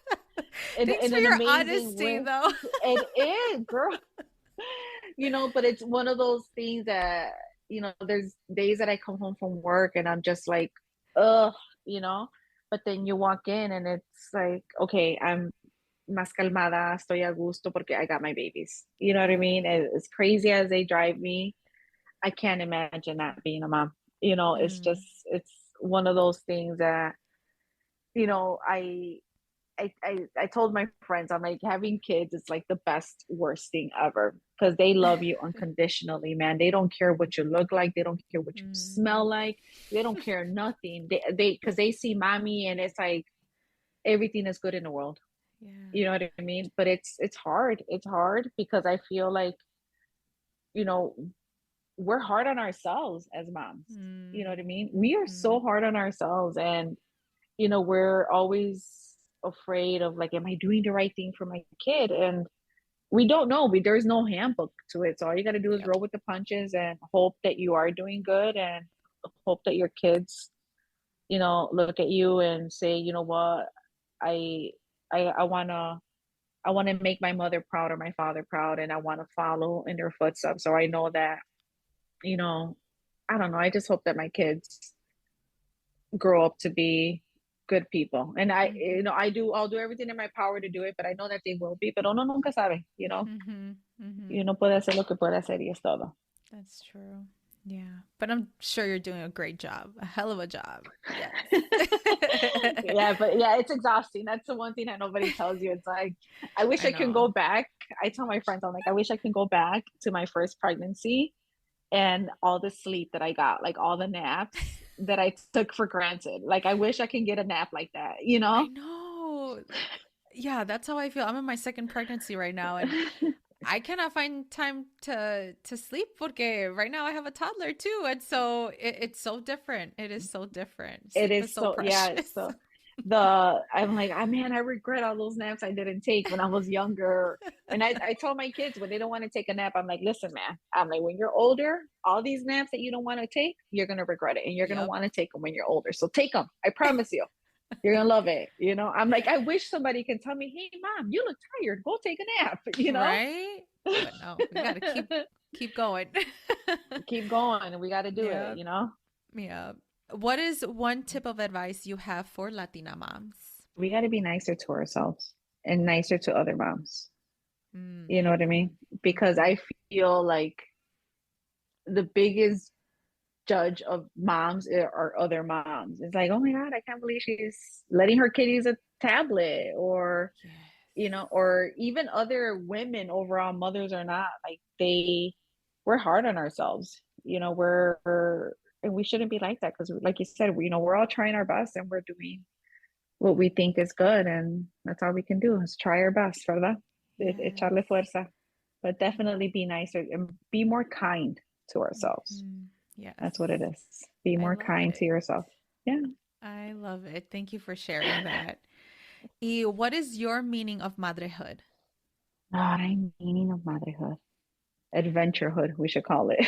Thanks in for an your amazing honesty, way. though. It is, girl. But it's one of those things that, there's days that I come home from work and I'm just like, ugh, you know, but then you walk in and it's like, okay, I'm más calmada, estoy a gusto porque I got my babies. You know what I mean? As crazy as they drive me, I can't imagine not being a mom. Mm, It's one of those things that, you know, I I told my friends, I'm like, having kids is like the best, worst thing ever because they love you unconditionally, man. They don't care what you look like. They don't care what you mm, smell like. They don't care nothing. Because they see mommy and it's like everything is good in the world. yeah. You know what I mean? But it's hard. It's hard because I feel like, you know, we're hard on ourselves as moms. You know what I Mm, mean? We are mm-hmm. so hard on ourselves and we're always afraid of like, am I doing the right thing for my kid? And we don't know. There's no handbook to it. So all you got to do is Yep. roll with the punches and hope that you are doing good and hope that your kids, look at you and say, you know what, I I want to make my mother proud or my father proud and I want to follow in their footsteps. So I know that, you know, I don't know. I just hope that my kids grow up to be good people. And Mm-hmm. I'll do everything in my power to do it, but I know that they will be. Pero uno nunca sabe, Mm-hmm. Y Mm-hmm. uno puede hacer lo que puede hacer y es todo. That's true. Yeah. But I'm sure you're doing a great job. A hell of a job. Yes. Yeah, but yeah, it's exhausting. That's the one thing that nobody tells you. It's like, I wish I I can know. go back. I tell my friends, I'm like, I wish I can go back to my first pregnancy and all the sleep that I got, like all the naps that I took for granted. Like, I wish I can get a nap like that, you I know? know. Yeah, that's how I feel. I'm in my second pregnancy right now, and I cannot find time to sleep porque right now I have a toddler too, and so it's so different. It is so different. It Sleep is is so so, yeah, it's precious. so I'm like, I man, I regret all those naps I didn't take when I was younger. And I told my kids when they don't want to take a nap, I'm like, listen, man, I'm like, when you're older, all these naps that you don't want to take, you're gonna regret it, and you're gonna Yep. want to take them when you're older. So take them. I promise you, you're gonna love it. I'm like, I wish somebody can tell me, hey, mom, you look tired. Go take a nap. Right? But no, we got to keep going. Keep going, and we got to do it. Yeah. Yeah. What is one tip of advice you have for Latina moms? We got to be nicer to ourselves and nicer to other moms. Mm. You know what I mean? Because Mm-hmm. I feel like the biggest judge of moms or other moms. It's like, oh my God, I can't believe she's letting her kid use a tablet, or, Yes. or even other women overall, mothers or not, like we're hard on ourselves. And we shouldn't be like that, because like you said, we're all trying our best and we're doing what we think is good. And that's all we can do is try our best, ¿verdad? Yes. Echarle fuerza. But definitely be nicer and be more kind to ourselves. Yes. That's what it is. Be more kind to yourself. Yeah. I love it. Thank you for sharing that. Y, what is your meaning of motherhood? I'm meaning of motherhood. Adventurehood, we should call it.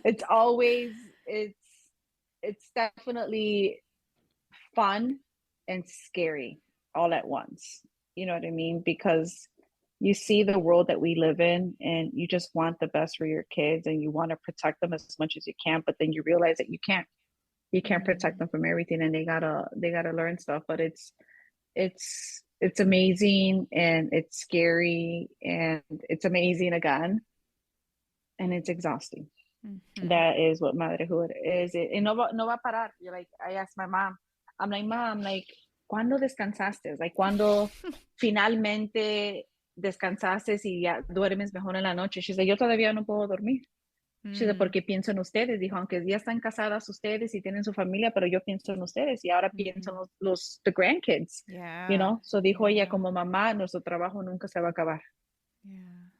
It's always, it's definitely fun and scary all at once. You know what I mean? Because you see the world that we live in and you just want the best for your kids and you want to protect them as much as you can, but then you realize that you can't protect them from everything, and they gotta learn stuff. But it's amazing, and it's scary, and it's amazing again, and it's exhausting. That is what motherhood is. Y no va a parar. You're like, I asked my mom, I'm like, Mom, like, ¿cuándo descansaste? Like, ¿cuándo finalmente descansaste y ya duermes mejor en la noche? She's like, yo todavía no puedo dormir. She said, porque pienso en ustedes. Dijo, aunque ya están casadas ustedes y tienen su familia, pero yo pienso en ustedes y ahora pienso en the grandkids. Yeah. So dijo ella, como mamá, nuestro trabajo nunca se va a acabar. Yeah.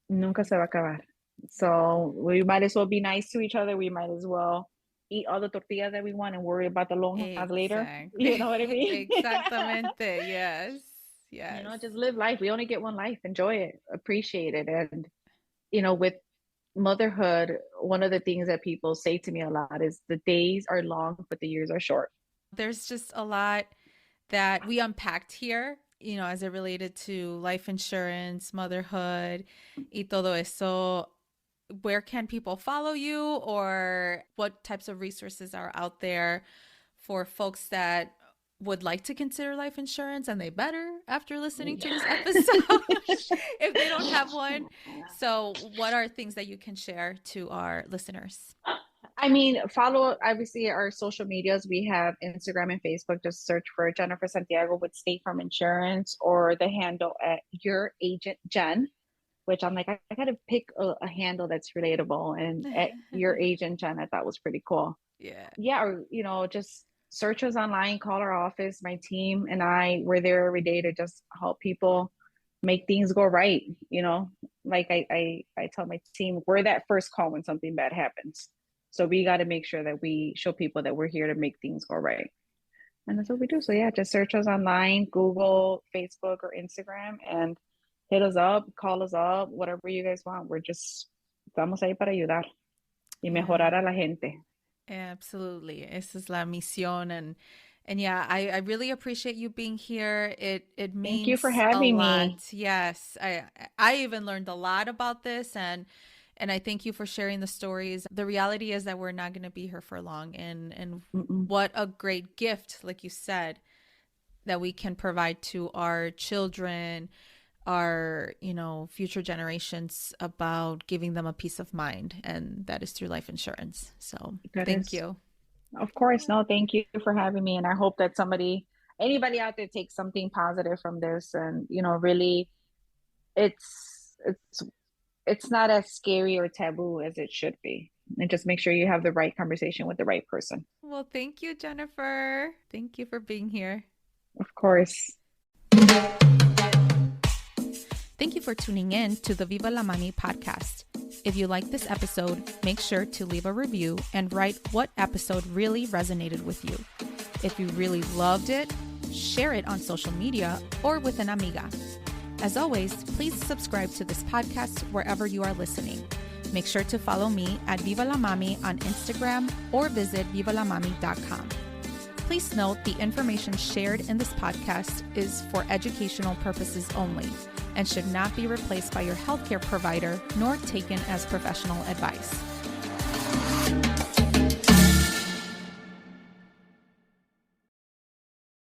Nunca se va a acabar. So we might as well be nice to each other. We might as well eat all the tortillas that we want and worry about the lonjas later. You know what I mean? Exactamente. Yes. Yes. Just live life. We only get one life. Enjoy it. Appreciate it. And, with motherhood, one of the things that people say to me a lot is the days are long, but the years are short. There's just a lot that we unpacked here, as it related to life insurance, motherhood, y todo eso. Where can people follow you, or what types of resources are out there for folks that would like to consider life insurance, and they better after listening to this episode if they don't have one? So what are things that you can share to our listeners? I mean, follow obviously our social medias. We have Instagram and Facebook. Just search for Jennifer Santiago with State Farm Insurance, or the handle at Your Agent Jen, which I'm like, I gotta pick a handle that's relatable. And at Your Agent Jen, I thought was pretty cool. Yeah. Or, just search us online, call our office. My team and we're there every day to just help people make things go right. Like I tell my team, we're that first call when something bad happens. So we got to make sure that we show people that we're here to make things go right. And that's what we do. So yeah, just search us online, Google, Facebook, or Instagram, and hit us up, call us up, whatever you guys want. Estamos ahí para ayudar y mejorar a la gente. Absolutely. Esa es la misión. And yeah, I really appreciate you being here. It means Thank you for having me. Yes. I even learned a lot about this, and I thank you for sharing the stories. The reality is that we're not going to be here for long, and what a great gift, like you said, that we can provide to our children, our future generations, about giving them a peace of mind, and that is through life insurance. So thank you. Of course. No, thank you for having me, and I hope that anybody out there takes something positive from this, and really it's not as scary or taboo as it should be. And just make sure you have the right conversation with the right person. Well, thank you, Jennifer. Thank you for being here. Of course. Thank you for tuning in to the Viva la Mami podcast. If you like this episode, make sure to leave a review and write what episode really resonated with you. If you really loved it, share it on social media or with an amiga. As always, please subscribe to this podcast wherever you are listening. Make sure to follow me at Viva la Mami on Instagram or visit vivalamami.com. Please note the information shared in this podcast is for educational purposes only and should not be replaced by your healthcare provider nor taken as professional advice.